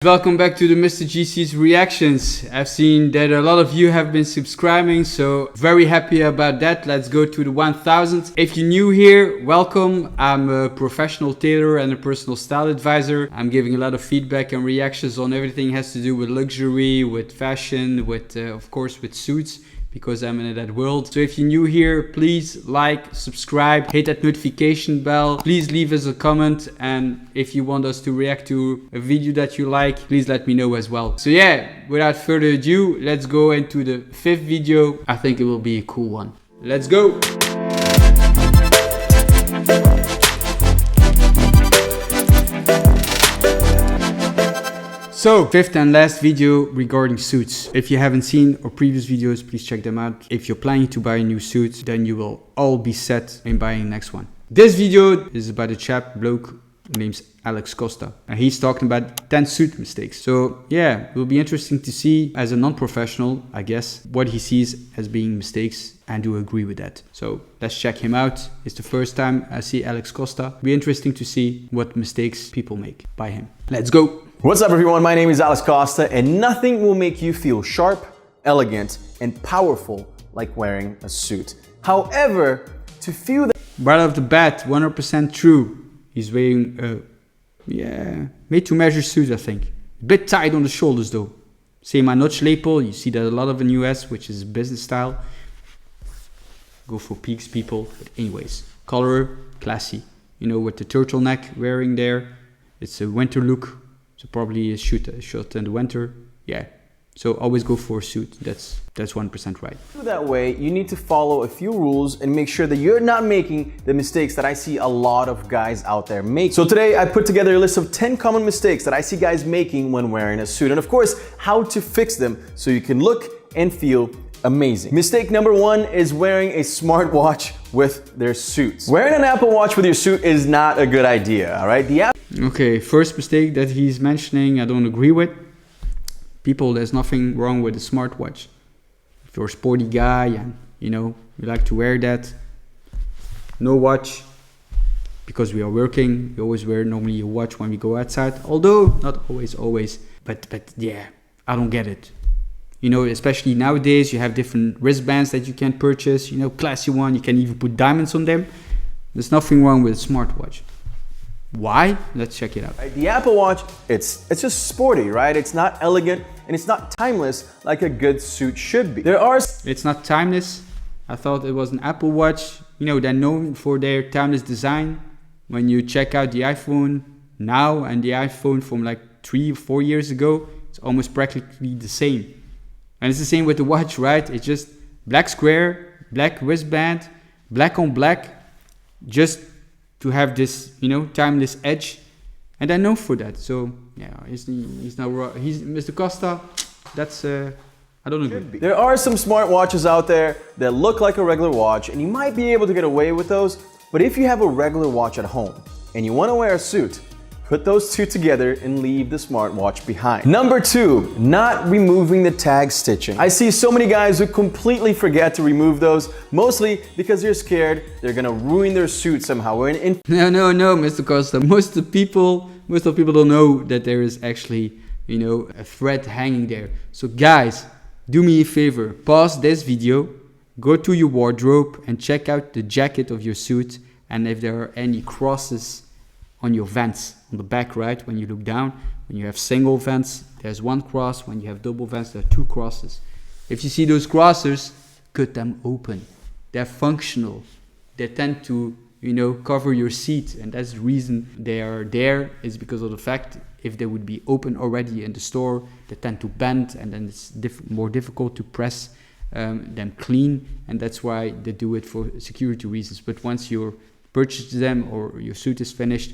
Welcome back to the Mr. GC's reactions. I've seen that a lot of you have been subscribing, so very happy about that. Let's go to the 1000. If you're new here, welcome. I'm a professional tailor and a personal style advisor. I'm giving a lot of feedback and reactions on everything has to do with luxury, with fashion, with of course with suits, because I'm in that world. So if you're new here, please like, subscribe, hit that notification bell. Please leave us a comment, and if you want us to react to a video that you like, please let me know as well. So yeah, without further ado, let's go into the 5th video. I think it will be a cool one. Let's go! So, 5th and last video regarding suits. If you haven't seen our previous videos, please check them out. If you're planning to buy a new suit, then you will all be set in buying the next one. This video is about a bloke named Alex Costa. And he's talking about 10 suit mistakes. So yeah, it will be interesting to see as a non-professional, I guess, what he sees as being mistakes and do agree with that. So let's check him out. It's the first time I see Alex Costa. It'll be interesting to see what mistakes people make by him. Let's go. What's up everyone, my name is Alex Costa, and nothing will make you feel sharp, elegant, and powerful like wearing a suit. However, to feel that right off the bat, 100% true. He's wearing a made to measure suit, I think. A bit tight on the shoulders though. Same my notch lapel, you see that a lot of in US, which is business style. Go for peaks people, but anyways. Color, classy. You know, with the turtleneck wearing there. It's a winter look. So probably a shot in the winter. Yeah. So always go for a suit. That's 100% right. That way, you need to follow a few rules and make sure that you're not making the mistakes that I see a lot of guys out there make. So today I put together a list of 10 common mistakes that I see guys making when wearing a suit, and of course, how to fix them so you can look and feel amazing. Mistake number 1 is wearing a smartwatch with their suits. Wearing an Apple Watch with your suit is not a good idea, all right? Okay, first mistake that he's mentioning, I don't agree with. People, there's nothing wrong with a smartwatch. If you're a sporty guy and you know you like to wear that, no watch, because we are working. We always wear normally a watch when we go outside, although not always. But yeah, I don't get it. You know, especially nowadays, you have different wristbands that you can purchase. You know, classy one. You can even put diamonds on them. There's nothing wrong with a smartwatch. Why? Let's check it out. The Apple Watch, it's just sporty, right? It's not elegant and it's not timeless like a good suit should be. It's not timeless. I thought it was an Apple Watch. You know, they're known for their timeless design. When you check out the iPhone now and the iPhone from like 3 or 4 years ago, it's almost practically the same. And it's the same with the watch, right? It's just black square, black wristband, black on black, just to have this, you know, timeless edge, and I know for that. So yeah, he's not wrong. He's Mr. Costa. That's I don't agree. There are some smartwatches out there that look like a regular watch, and you might be able to get away with those. But if you have a regular watch at home and you want to wear a suit, put those two together and leave the smartwatch behind. Number 2, not removing the tag stitching. I see so many guys who completely forget to remove those, mostly because they're scared they're gonna ruin their suit somehow. No, Mr. Costa. Most of people don't know that there is actually, you know, a thread hanging there. So guys, do me a favor, pause this video, go to your wardrobe and check out the jacket of your suit, and if there are any crosses on your vents on the back, right? When you look down, when you have single vents, there's 1 cross. When you have double vents, there are 2 crosses. If you see those crosses, cut them open. They're functional. They tend to, you know, cover your seat, and that's the reason they are there, is because of the fact if they would be open already in the store, they tend to bend, and then it's more difficult to press them clean, and that's why they do it for security reasons. But once you purchase them or your suit is finished,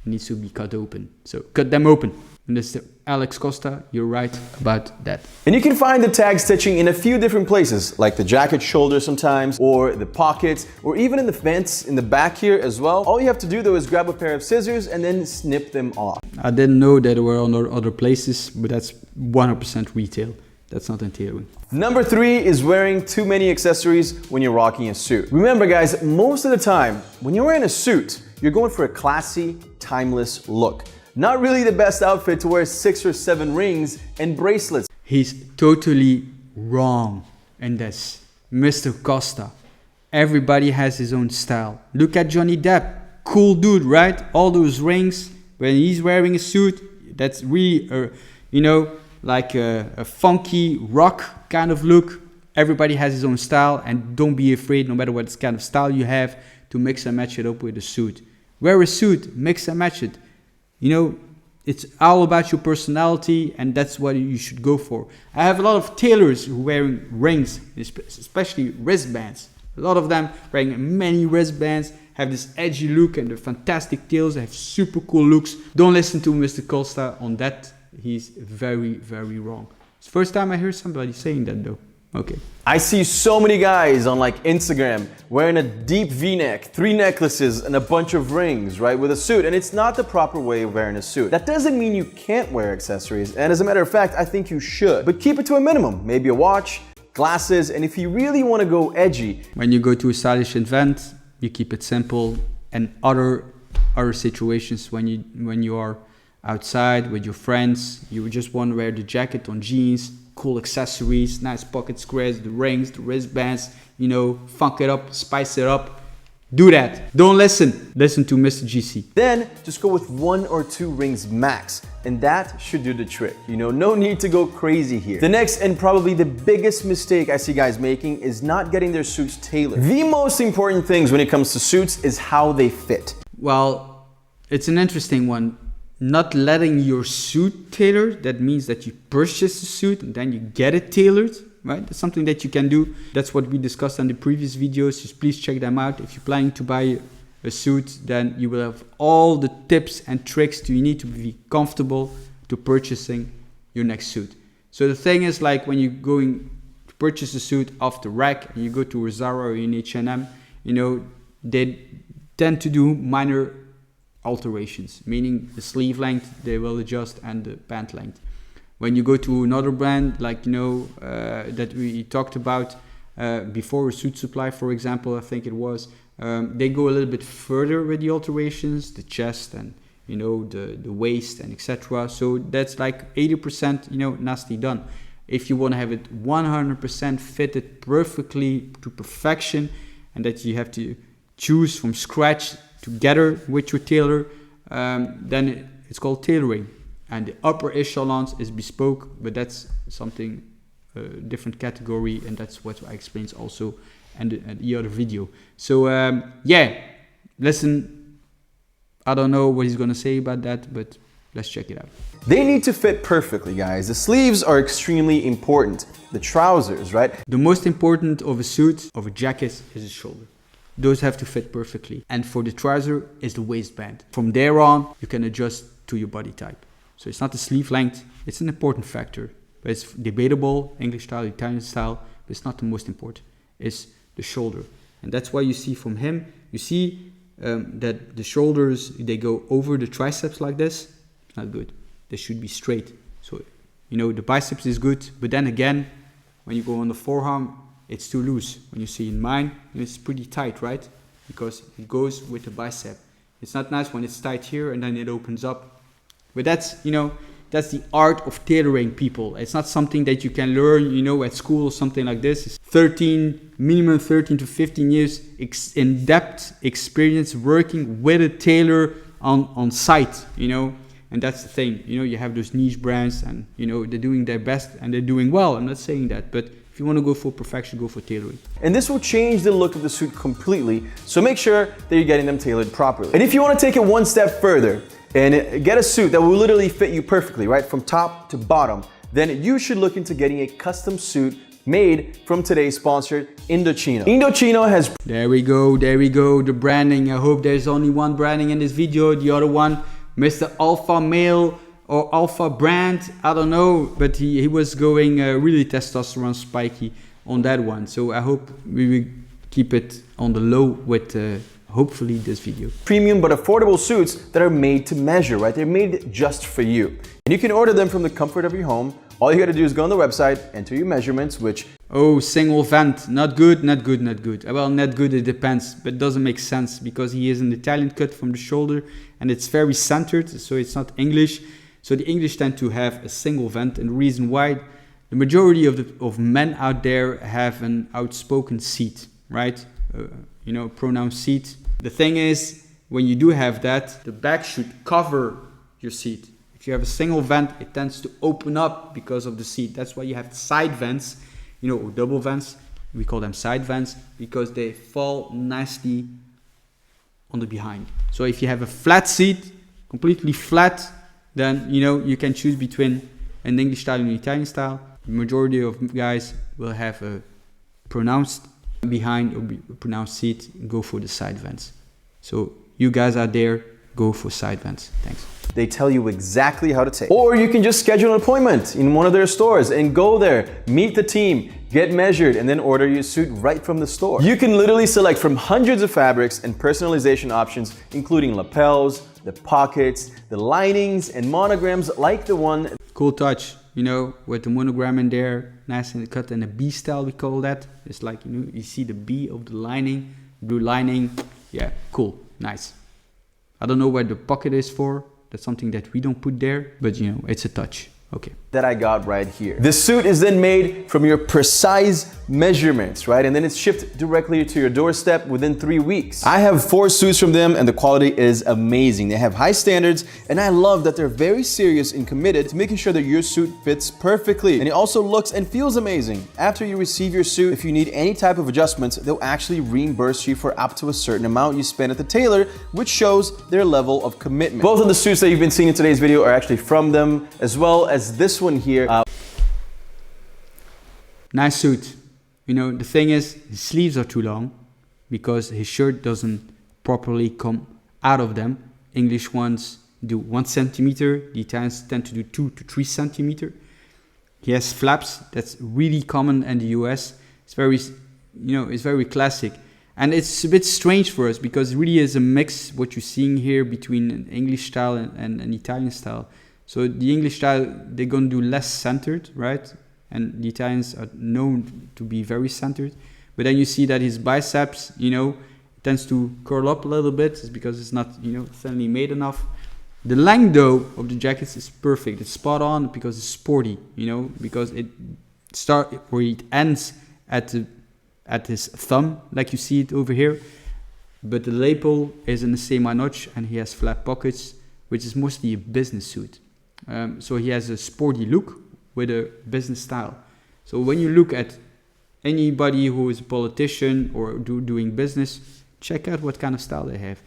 needs to be cut open. So cut them open. And this is Alex Costa, you're right about that. And you can find the tag stitching in a few different places, like the jacket shoulder sometimes, or the pockets, or even in the vents in the back here as well. All you have to do though is grab a pair of scissors and then snip them off. I didn't know that there were other places, but that's 100% retail. That's not in tailoring. Number 3 is wearing too many accessories when you're rocking a suit. Remember guys, most of the time, when you're wearing a suit, you're going for a classy, timeless look. not really the best outfit to wear 6 or 7 rings and bracelets. He's totally wrong in this. Mr. Costa. Everybody has his own style. Look at Johnny Depp. Cool dude, right? All those rings. When he's wearing a suit, that's really, like a funky rock kind of look. Everybody has his own style, and don't be afraid, no matter what kind of style you have, to mix and match it up with a suit. Wear a suit, mix and match it. It's all about your personality, and that's what you should go for. I have a lot of tailors who are wearing rings, especially wristbands. A lot of them wearing many wristbands, have this edgy look, and they're fantastic tails. They have super cool looks. Don't listen to Mr. Costa on that. He's very, very wrong. It's the first time I hear somebody saying that though. Okay. I see so many guys on like Instagram wearing a deep V-neck, 3 necklaces, and a bunch of rings, right, with a suit. And it's not the proper way of wearing a suit. That doesn't mean you can't wear accessories. And as a matter of fact, I think you should. But keep it to a minimum. Maybe a watch, glasses, and if you really want to go edgy. When you go to a stylish event, you keep it simple. And other situations when you are outside with your friends, you just want to wear the jacket on jeans, cool accessories, nice pocket squares, the rings, the wristbands, funk it up, spice it up. Do that. Don't listen to Mr. GC. Then just go with 1 or 2 rings max, and that should do the trick. No need to go crazy here. The next and probably the biggest mistake I see guys making is not getting their suits tailored. The most important things when it comes to suits is how they fit. Well, it's an interesting one. Not letting your suit tailored, that means that you purchase a suit and then you get it tailored, right? That's something that you can do. That's what we discussed on the previous videos. Just please check them out. If you're planning to buy a suit, then you will have all the tips and tricks you need to be comfortable to purchasing your next suit. So the thing is, like when you're going to purchase a suit off the rack and you go to a Zara or an H&M, they tend to do minor alterations, meaning the sleeve length they will adjust and the pant length. When you go to another brand like that we talked about before, a Suit Supply for example, I think it was, they go a little bit further with the alterations, the chest and the waist and etc. So that's like 80% nasty done. If you want to have it 100% fitted perfectly to perfection, and that you have to choose from scratch together with your tailor, then it's called tailoring. And the upper echelons is bespoke, but that's something different category, and that's what I explained also in the other video. So listen, I don't know what he's gonna say about that, but let's check it out. They need to fit perfectly, guys. The sleeves are extremely important. The trousers, right? The most important of a suit, of a jacket, is the shoulder. Those have to fit perfectly. And for the trouser is the waistband. From there on, you can adjust to your body type. So it's not the sleeve length, it's an important factor. But it's debatable, English style, Italian style, but it's not the most important. It's the shoulder. And that's why you see from him, you see that the shoulders, they go over the triceps like this. It's not good. They should be straight. So, the biceps is good, but then again, when you go on the forearm, it's too loose. When you see in mine, it's pretty tight, right? Because it goes with the bicep. It's not nice when it's tight here and then it opens up. But that's the art of tailoring, people. It's not something that you can learn, at school or something like this. It's minimum 13 to 15 years in-depth experience working with a tailor on site, And that's the thing, you have those niche brands and, they're doing their best and they're doing well. I'm not saying that, but if you want to go for perfection, go for tailoring. And this will change the look of the suit completely, so make sure that you're getting them tailored properly. And if you want to take it one step further and get a suit that will literally fit you perfectly, right, from top to bottom, then you should look into getting a custom suit made from today's sponsor, Indochino. Indochino has... There we go, the branding. I hope there's only one branding in this video. The other one, Mr. Alpha Male or Alpha Brand, I don't know, but he was going really testosterone spiky on that one. So I hope we will keep it on the low with hopefully this video. Premium but affordable suits that are made to measure, right? They're made just for you. And you can order them from the comfort of your home All you gotta do is go on the website, enter your measurements, which... Oh, single vent, not good, not good, not good. Well, not good, it depends, but it doesn't make sense because he is an Italian cut from the shoulder and it's very centered, so it's not English. So the English tend to have a single vent, and the reason why, the majority of men out there have an outspoken seat, right? You know, pronounced seat. The thing is, when you do have that, the back should cover your seat. If you have a single vent, it tends to open up because of the seat. That's why you have side vents, you know, or double vents. We call them side vents because they fall nicely on the behind. So if you have a flat seat, completely flat, then, you know, you can choose between an English style and an Italian style. The majority of guys will have a pronounced behind or pronounced seat, go for the side vents. So you guys out there, go for side vents. Thanks. They tell you exactly how to take. Or you can just schedule an appointment in one of their stores and go there, meet the team, get measured, and then order your suit right from the store. You can literally select from hundreds of fabrics and personalization options, including lapels, the pockets, the linings, and monograms like the one. Cool touch, you know, with the monogram in there, nice and cut in a B style, we call that. It's like, you know, you see the B of the lining, blue lining. Yeah, cool, nice. I don't know where the pocket is for. That's something that we don't put there, but you know, it's a touch. Okay. That I got right here. The suit is then made from your precise measurements, right? And then it's shipped directly to your doorstep within 3 weeks. I have 4 suits from them and the quality is amazing. They have high standards and I love that they're very serious and committed to making sure that your suit fits perfectly. And it also looks and feels amazing. After you receive your suit, if you need any type of adjustments, they'll actually reimburse you for up to a certain amount you spend at the tailor, which shows their level of commitment. Both of the suits that you've been seeing in today's video are actually from them, as well as this one here. Nice suit. You know, the thing is, his sleeves are too long because his shirt doesn't properly come out of them. English ones do 1 centimeter. The Italians tend to do 2 to 3 centimeter. He has flaps. That's really common in the US. It's very, you know, it's very classic. And it's a bit strange for us because it really is a mix, what you're seeing here, between an English style and an Italian style. So the English style, they're going to do less centered, right? And the Italians are known to be very centered. But then you see that his biceps, you know, tends to curl up a little bit. It's because it's not, you know, thinly made enough. The length though of the jackets is perfect. It's spot on because it's sporty, you know, because it ends at his thumb, like you see it over here. But the lapel is in the same notch and he has flat pockets, which is mostly a business suit. So he has a sporty look with a business style. So when you look at anybody who is a politician or doing business, check out what kind of style they have.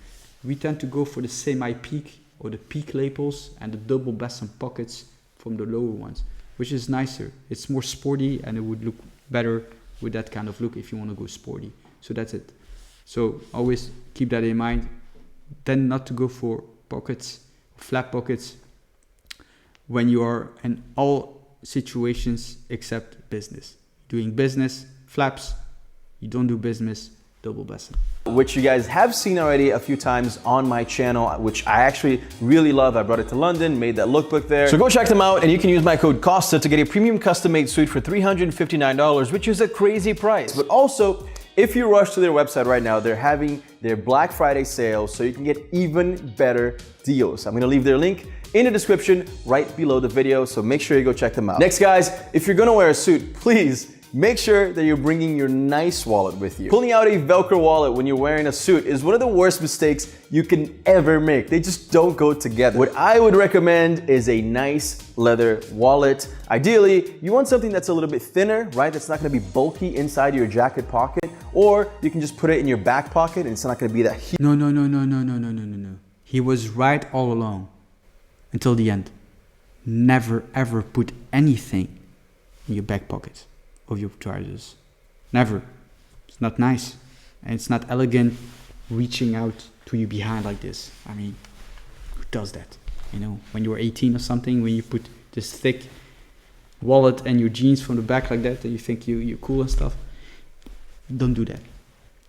We tend to go for the semi-peak or the peak lapels and the double besom pockets from the lower ones, which is nicer. It's more sporty and it would look better with that kind of look if you want to go sporty. So that's it. So always keep that in mind. Then not to go for pockets, flat pockets, when you are in all situations except business. Doing business, flaps. You don't do business, double besom. Which you guys have seen already a few times on my channel, which I actually really love. I brought it to London, made that lookbook there. So go check them out and you can use my code Costa to get a premium custom made suit for $359, which is a crazy price. But also, if you rush to their website right now, they're having their Black Friday sale, so you can get even better deals. I'm gonna leave their link in the description right below the video, so make sure you go check them out. Next guys, if you're gonna wear a suit, please make sure that you're bringing your nice wallet with you. Pulling out a Velcro wallet when you're wearing a suit is one of the worst mistakes you can ever make. They just don't go together. What I would recommend is a nice leather wallet. Ideally, you want something that's a little bit thinner, right? That's not gonna be bulky inside your jacket pocket, or you can just put it in your back pocket and it's not gonna be that huge. No. He was right all along until the end. Never ever put anything in your back pocket of your trousers. Never. It's not nice and it's not elegant reaching out to your behind like this. I mean, who does that? You know, when you were 18 or something, when you put this thick wallet and your jeans from the back like that and you think you're cool and stuff. Don't do that.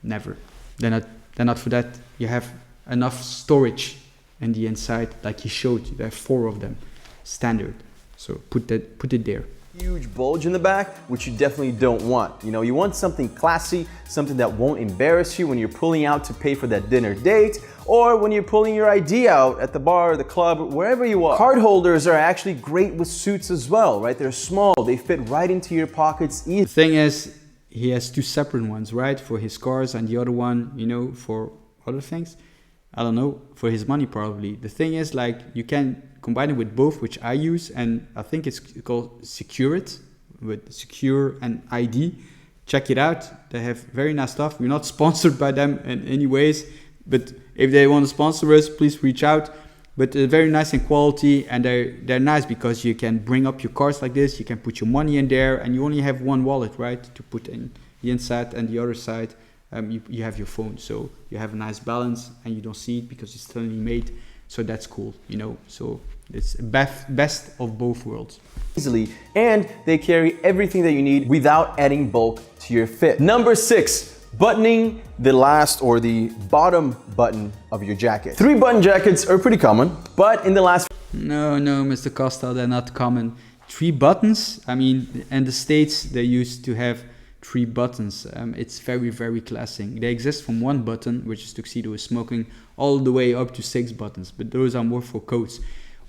Never. They're not for that. You have enough storage in the inside, like he showed you. There are 4 of them, standard. So put it there. Huge bulge in the back, which you definitely don't want. You know, you want something classy, something that won't embarrass you when you're pulling out to pay for that dinner date, or when you're pulling your ID out at the bar, the club, wherever you are. Card holders are actually great with suits as well, right? They're small, they fit right into your pockets easily. The thing is, he has two separate ones, right? For his cars, and the other one, you know, for other things. I don't know, for his money probably. The thing is, like, you can combine it with both, which I use, and I think it's called Secure It, with Secure and ID. Check it out. They have very nice stuff. We're not sponsored by them in any ways, but if they want to sponsor us, please reach out. But they're very nice in quality, and they're nice because you can bring up your cards like this. You can put your money in there, and you only have one wallet, right, to put in the inside, and the other side you have your phone. So you have a nice balance, and you don't see it because it's totally made. So that's cool, you know. So it's best of both worlds. Easily, and they carry everything that you need without adding bulk to your fit. Number 6, buttoning the last or the bottom button of your jacket. 3-button jackets are pretty common, but in the last... No, Mr. Costa, they're not common. 3 buttons, I mean, in the States, they used to have 3 buttons. It's very, very classic. They exist from 1 button, which is tuxedo is smoking, all the way up to 6 buttons, but those are more for coats.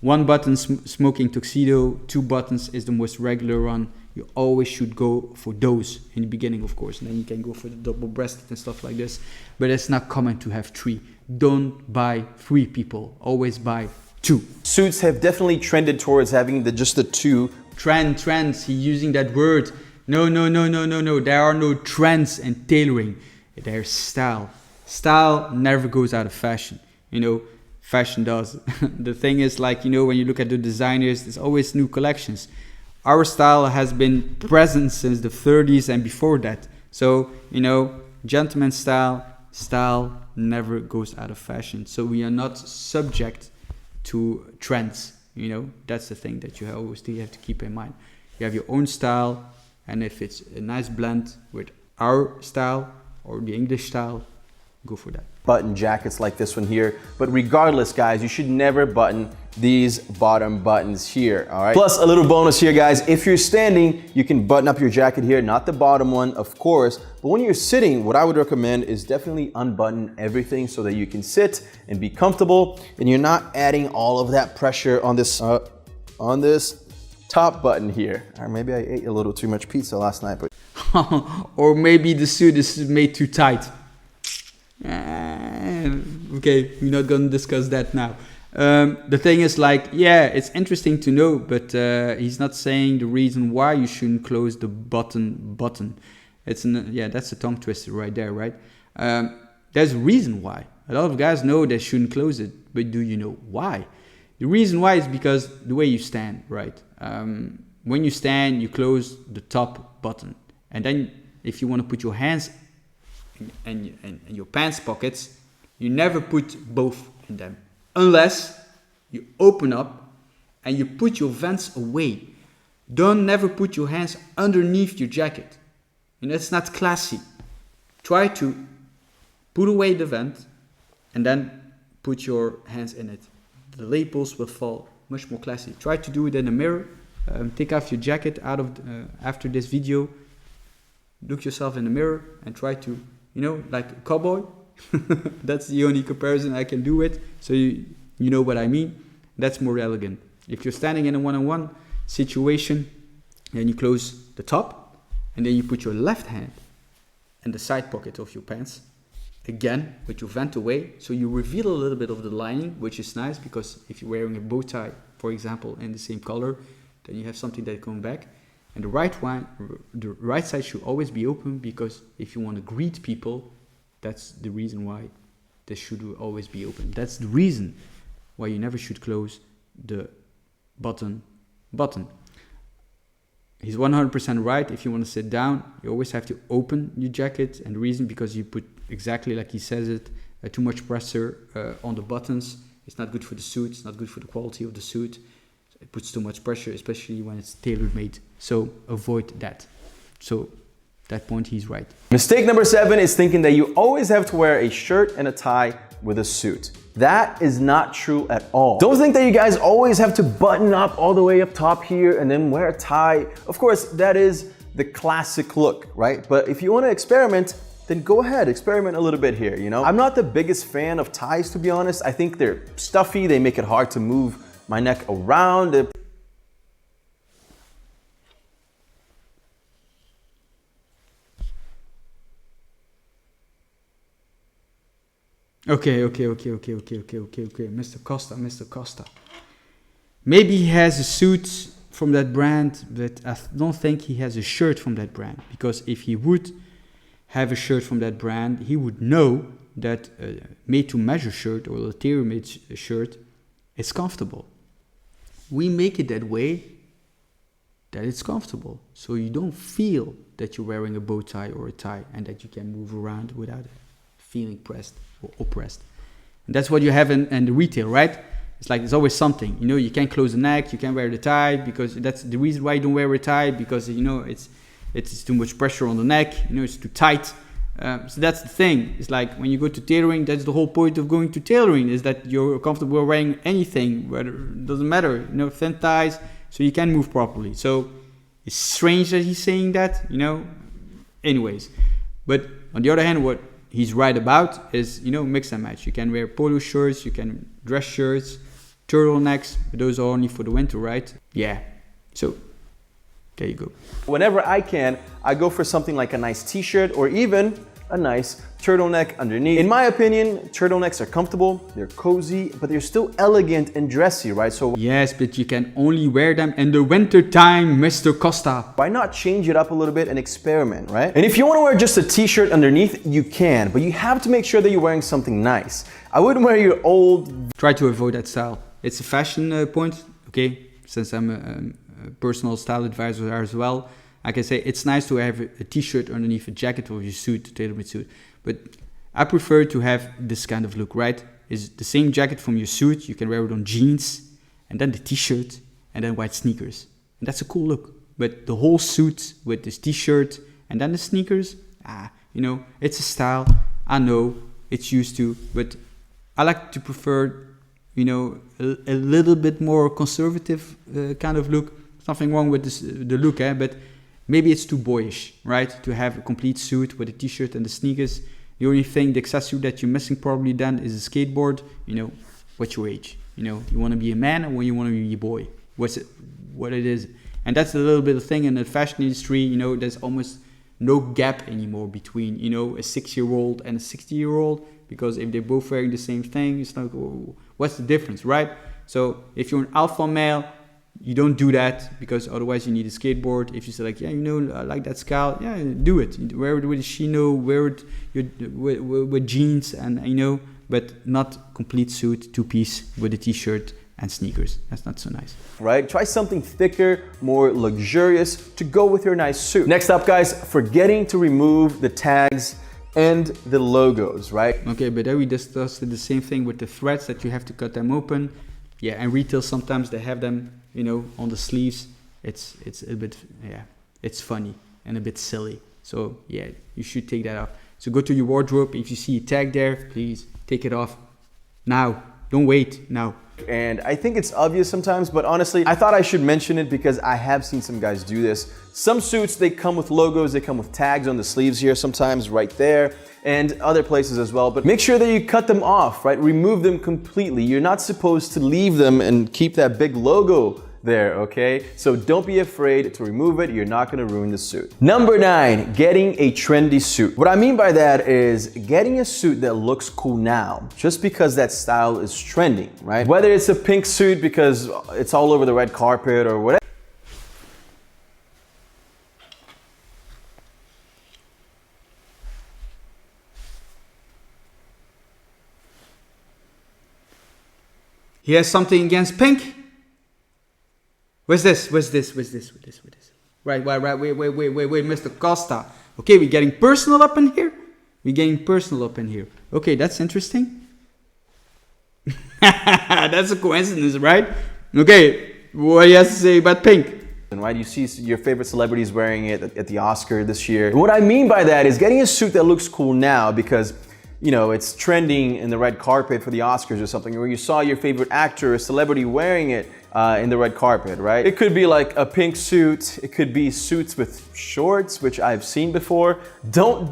1 button smoking tuxedo, 2 buttons is the most regular one. You always should go for those in the beginning, of course, and then you can go for the double-breasted and stuff like this, but it's not common to have 3. Don't buy 3, people. Always buy 2. Suits have definitely trended towards having just the 2. Trends, he's using that word. No. There are no trends in tailoring. There's style. Style never goes out of fashion. You know, fashion does. The thing is, like, you know, when you look at the designers, there's always new collections. Our style has been present since the 30s and before that. So, you know, gentleman style never goes out of fashion. So we are not subject to trends. You know, that's the thing that you always have to keep in mind. You have your own style. And if it's a nice blend with our style or the English style, go for that. Button jackets like this one here. But regardless, guys, you should never button these bottom buttons here, all right? Plus, a little bonus here, guys. If you're standing, you can button up your jacket here, not the bottom one, of course. But when you're sitting, what I would recommend is definitely unbutton everything so that you can sit and be comfortable, and you're not adding all of that pressure on this top button here. Or maybe I ate a little too much pizza last night, but or maybe the suit is made too tight. Okay, we're not gonna discuss that now. The thing is, like, yeah, it's interesting to know, but he's not saying the reason why you shouldn't close the button. It's that's a tongue twister right there, right? There's a reason why. A lot of guys know they shouldn't close it, but do you know why? The reason why is because the way you stand, right? When you stand, you close the top button, and then if you want to put your hands in your pants pockets, you never put both in them, unless you open up and you put your vents away. Don't never put your hands underneath your jacket. And that's not classy. Try to put away the vent and then put your hands in it. The lapels will fall much more classy. Try to do it in the mirror. Take off your jacket out of after this video. Look yourself in the mirror and try to, you know, like a cowboy. That's the only comparison I can do with. So you know what I mean. That's more elegant. If you're standing in a one-on-one situation, then you close the top and then you put your left hand in the side pocket of your pants. Again, with your vent away, so you reveal a little bit of the lining, which is nice because if you're wearing a bow tie, for example, in the same color, then you have something that comes back. And the right side should always be open, because if you want to greet people, that's the reason why this should always be open. That's the reason why you never should close the button. He's 100% right. If you want to sit down, you always have to open your jacket, and the reason because you put, exactly like he says it, too much pressure on the buttons. It's not good for the suit. It's not good for the quality of the suit. It puts too much pressure, especially when it's tailor-made. So avoid that. So that point, he's right. Mistake number 7 is thinking that you always have to wear a shirt and a tie with a suit. That is not true at all. Don't think that you guys always have to button up all the way up top here and then wear a tie. Of course, that is the classic look, right? But if you want to experiment, then go ahead, experiment a little bit here, you know? I'm not the biggest fan of ties, to be honest. I think they're stuffy, they make it hard to move my neck around. Okay, Mr. Costa. Maybe he has a suit from that brand, but I don't think he has a shirt from that brand. Because if he would have a shirt from that brand, he would know that a made-to-measure shirt or a tailor-made shirt is comfortable. We make it that way that it's comfortable. So you don't feel that you're wearing a bow tie or a tie and that you can move around without feeling pressed or oppressed. And that's what you have in the retail, right? It's like there's always something, you know, you can't close the neck, you can't wear the tie, because that's the reason why you don't wear a tie, because, you know, it's too much pressure on the neck, you know, it's too tight. So that's the thing. It's like when you go to tailoring, that's the whole point of going to tailoring, is that you're comfortable wearing anything, whether it doesn't matter, you know, thin ties, so you can move properly. So it's strange that he's saying that, you know, anyways. But on the other hand, what he's right about is, you know, mix and match. You can wear polo shirts, you can dress shirts, turtlenecks, but those are only for the winter, right? Yeah, so there you go. Whenever I can, I go for something like a nice t-shirt or even a nice turtleneck underneath. In my opinion, turtlenecks are comfortable, they're cozy, but they're still elegant and dressy, right? So yes, but you can only wear them in the winter time, Mr. Costa. Why not change it up a little bit and experiment, right? And if you want to wear just a t-shirt underneath, you can, but you have to make sure that you're wearing something nice. I wouldn't wear your old... Try to avoid that style. It's a fashion point, okay? Since I'm a personal style advisor as well, I can say it's nice to have a t-shirt underneath a jacket or your suit, tailor-made suit. But I prefer to have this kind of look, right? It's the same jacket from your suit, you can wear it on jeans, and then the t-shirt, and then white sneakers. And that's a cool look. But the whole suit with this t-shirt and then the sneakers, you know, it's a style. I know, it's used to, but I like to prefer, you know, a little bit more conservative kind of look. Nothing wrong with this, the look, but maybe it's too boyish, right? To have a complete suit with a t-shirt and the sneakers. The only thing, the accessory that you're missing probably then is a skateboard. You know, what's your age? You know, you want to be a man or you want to be a boy? What it is. And that's a little bit of thing in the fashion industry. You know, there's almost no gap anymore between, you know, a 6-year-old and a 60-year-old. Because if they're both wearing the same thing, it's like, oh, what's the difference, right? So if you're an alpha male, you don't do that, because otherwise you need a skateboard. If you say like, yeah, you know, I like that style, yeah, do it. Wear it with a chino, wear it with jeans, and you know, but not complete suit, two-piece with a t-shirt and sneakers. That's not so nice. Right? Try something thicker, more luxurious to go with your nice suit. Next up, guys, forgetting to remove the tags and the logos, right? Okay, but then we discussed the same thing with the threads, that you have to cut them open. Yeah, and retail sometimes they have them, you know, on the sleeves. It's a bit, yeah, it's funny and a bit silly. So yeah, you should take that off. So go to your wardrobe. If you see a tag there, please take it off now. Don't wait now. And I think it's obvious sometimes, but honestly, I thought I should mention it because I have seen some guys do this. Some suits, they come with logos, they come with tags on the sleeves here sometimes right there, and other places as well. But make sure that you cut them off, right? Remove them completely. You're not supposed to leave them and keep that big logo there, okay? So don't be afraid to remove it. You're not gonna ruin the suit. Number 9, getting a trendy suit. What I mean by that is getting a suit that looks cool now, just because that style is trending, right? Whether it's a pink suit because it's all over the red carpet or whatever. He has something against pink? Where's this? Right, Mr. Costa. Okay, we're getting personal up in here. Okay, that's interesting. That's a coincidence, right? Okay, what do you have to say about pink? Right, you see your favorite celebrities wearing it at the Oscar this year. And what I mean by that is getting a suit that looks cool now, because you know, it's trending in the red carpet for the Oscars or something, or you saw your favorite actor or celebrity wearing it in the red carpet, right? It could be like a pink suit. It could be suits with shorts, which I've seen before.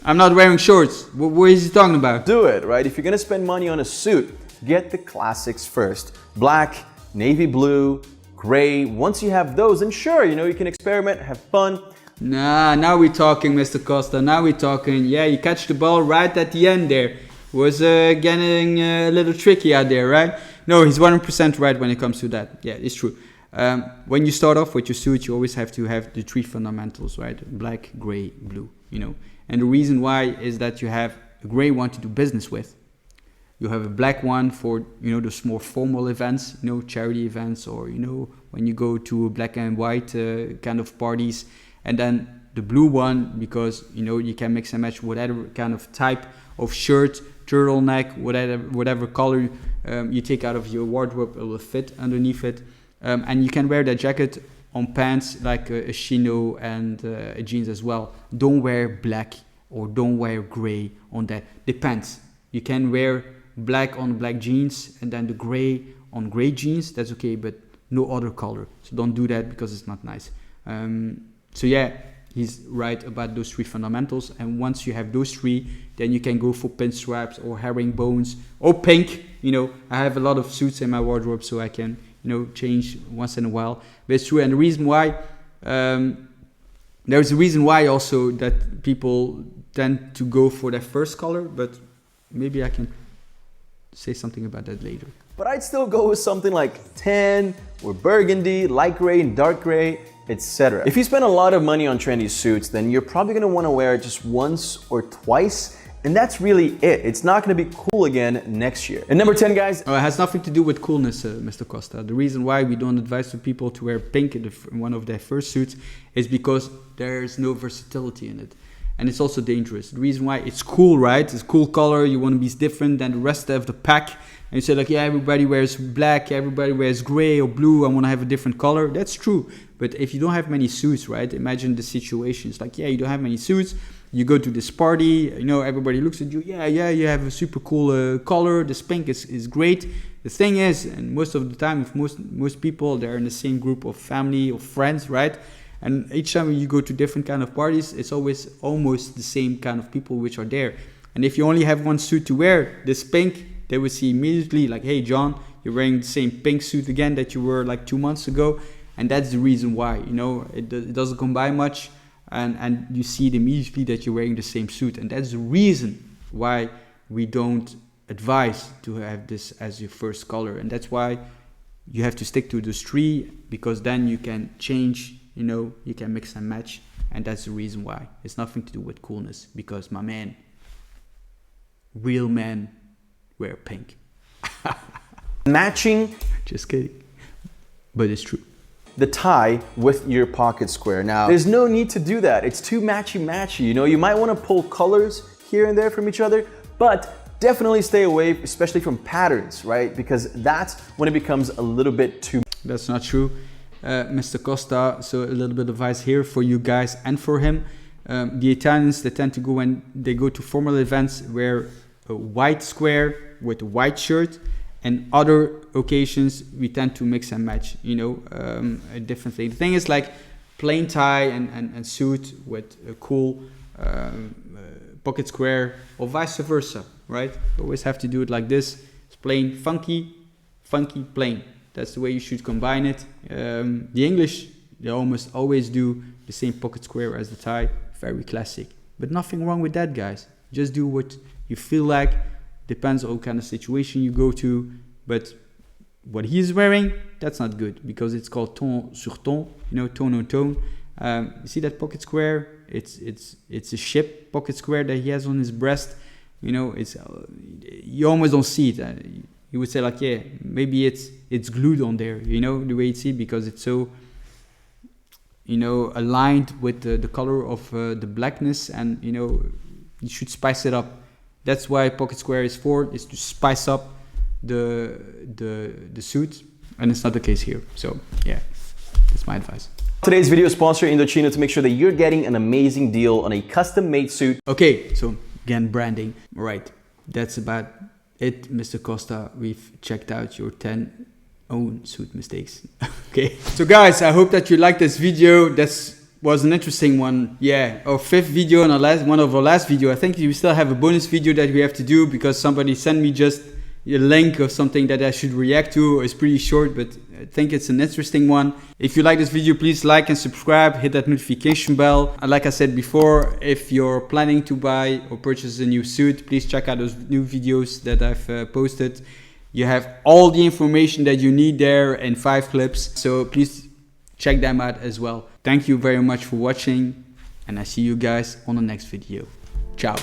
I'm not wearing shorts. What is he talking about? Do it, right? If you're gonna spend money on a suit, get the classics first. Black, navy blue, gray. Once you have those, then sure, you know, you can experiment, have fun. Nah, now we're talking, Mr. Costa. Now we're talking. Yeah, you catch the ball right at the end there. Was getting a little tricky out there, right? No, he's 100% right when it comes to that. Yeah, it's true. When you start off with your suit, you always have to have the three fundamentals, right? Black, gray, blue, you know. And the reason why is that you have a gray one to do business with. You have a black one for, you know, those more formal events, you know, charity events, or, you know, when you go to black and white kind of parties. And then the blue one, because, you know, you can mix and match whatever kind of type of shirt, turtleneck, whatever color you take out of your wardrobe, it will fit underneath it. And you can wear that jacket on pants like a chino and a jeans as well. Don't wear black or don't wear gray on that. Depends. You can wear black on black jeans and then the gray on gray jeans. That's okay, but no other color. So don't do that because it's not nice. So yeah, he's right about those three fundamentals. And once you have those three, then you can go for pinstripes or herringbones or pink. You know, I have a lot of suits in my wardrobe, so I can, you know, change once in a while. But it's true. And the reason why, there's a reason why also that people tend to go for their first color, but maybe I can say something about that later. But I'd still go with something like tan or burgundy, light gray and dark gray, etc. If you spend a lot of money on trendy suits, then you're probably gonna wanna wear it just once or twice, and that's really it. It's not gonna be cool again next year. And number 10, guys. It has nothing to do with coolness, Mr. Costa. The reason why we don't advise the people to wear pink in one of their first suits is because there's no versatility in it. And it's also dangerous. The reason why it's cool, right? It's a cool color. You want to be different than the rest of the pack. And you say like, yeah, everybody wears black, everybody wears gray or blue. I want to have a different color. That's true. But if you don't have many suits, right? Imagine the situation. It's like, yeah, you don't have many suits. You go to this party, you know, everybody looks at you. Yeah, you have a super cool color. This pink is great. The thing is, and most of the time, if most people, they're in the same group of family or friends, right? And each time you go to different kind of parties, it's always almost the same kind of people which are there. And if you only have one suit to wear, this pink, they will see immediately like, hey, John, you're wearing the same pink suit again that you were like 2 months ago. And that's the reason why, you know, it doesn't come by much. And you see it immediately that you're wearing the same suit. And that's the reason why we don't advise to have this as your first color. And that's why you have to stick to those three, because then you can change. You know, you can mix and match, and that's the reason why. It's nothing to do with coolness, because my man, real men wear pink. Matching. Just kidding. But it's true. The tie with your pocket square. Now, there's no need to do that. It's too matchy-matchy. You know, you might want to pull colors here and there from each other, but definitely stay away, especially from patterns, right? Because that's when it becomes a little bit too. That's not true. Mr. Costa, so a little bit of advice here for you guys and for him. The Italians, they tend to go, when they go to formal events, wear a white square with a white shirt, and other occasions we tend to mix and match, you know, a different thing. The thing is, like plain tie and suit with a cool pocket square, or vice versa, right? You always have to do it like this. It's plain, funky, plain. That's the way you should combine it. The English, they almost always do the same pocket square as the tie. Very classic. But nothing wrong with that, guys. Just do what you feel like. Depends on what kind of situation you go to. But what he's wearing, that's not good, because it's called ton sur ton, you know, tone on tone. You see that pocket square? It's a ship pocket square that he has on his breast. You know, it's you almost don't see it. You would say like, yeah, maybe it's glued on there, you know, the way you see it, because it's so, you know, aligned with the color of the blackness, and, you know, you should spice it up. That's why pocket square is for, is to spice up the suit, and it's not the case here. So yeah, that's my advice. Today's video sponsor Indochino, to make sure that you're getting an amazing deal on a custom made suit. Okay, so again, branding, right? that's about it, Mr. Costa. We've checked out your 10 own suit mistakes. Okay. So guys, I hope that you liked this video. That was an interesting one. Yeah, our 5th video and one of our last video. I think we still have a bonus video that we have to do because somebody sent me just a link of something that I should react to. It's pretty short, but I think it's an interesting one. If you like this video, please like and subscribe, hit that notification bell. And like I said before, if you're planning to buy or purchase a new suit, please check out those new videos that I've posted. You have all the information that you need there in 5 clips. So please check them out as well. Thank you very much for watching, and I see you guys on the next video. Ciao.